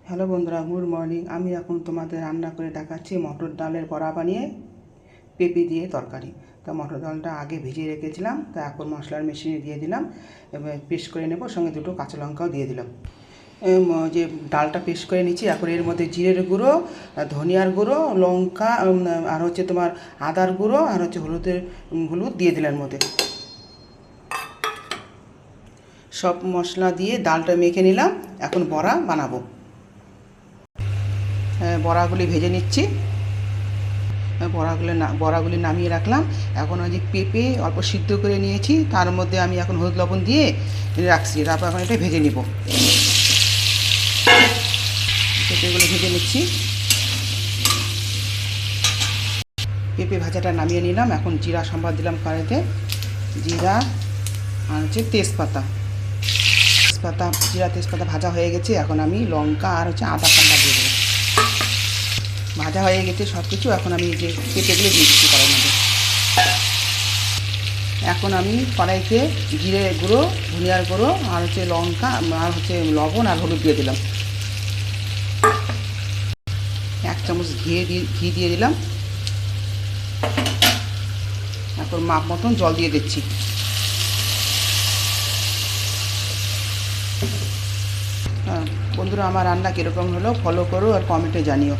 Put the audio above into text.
Hello বন্ধুরা, good morning. আমি এখন তোমাদের রান্না করে দেখাচ্ছি মটর ডালের বড়া বানিয়ে পেঁপে দিয়ে তরকারি। তা মটর ডালটা আগে ভিজিয়ে রেখেছিলাম, তা এখন মশলার মেশিনে দিয়ে দিলাম, এবার পেস্ট করে নেব, সঙ্গে দুটো কাঁচা লঙ্কাও দিয়ে দিলাম। যে ডালটা পেস্ট করে নিচ্ছি, এখন এর মধ্যে জিরের গুঁড়ো, ধনিয়ার গুঁড়ো, লঙ্কা, আর হচ্ছে তোমার আদার গুঁড়ো, আর হচ্ছে হলুদ দিয়ে দিলাম এর মধ্যে। সব মশলা দিয়ে ডালটা মেখে নিলাম, এখন বড়া বানাবো। বড়াগুলি ভেজে নিচ্ছি। বড়াগুলি নামিয়ে রাখলাম। এখন ওই যে পেঁপে অল্প সিদ্ধ করে নিয়েছি, তার মধ্যে আমি এখন হলুদ লবণ দিয়ে রাখছি। তারপর এখন এটা ভেজে নিব। পেঁপেগুলো ভেজে নিচ্ছি। পেঁপে ভাজাটা নামিয়ে নিলাম। এখন জিরা সম্বাদ দিলাম কড়াইতে, জিরা আর হচ্ছে তেজপাতা। জিরা তেজপাতা ভাজা হয়ে গেছে। এখন আমি লঙ্কা আর হচ্ছে আদা সম্বাদ দিয়ে দেবো। ভাজা হয়ে গেছে সব কিছু। এখন আমি যে পেঁপেগুলো দিচ্ছি কড়াইয়ের মধ্যে। এখন আমি কড়াইতে জিরে গুঁড়ো, ধনিয়ার গুঁড়ো, আর হচ্ছে লঙ্কা, আর হচ্ছে লবণ আর হলুদ দিয়ে দিলাম। 1 চামচ ঘি দিয়ে দিলাম। এখন মাপ মতন জল দিয়ে দিচ্ছি। বন্ধুরা, আমার রান্না কীরকম হলো ফলো করো আর কমেন্টে জানিও।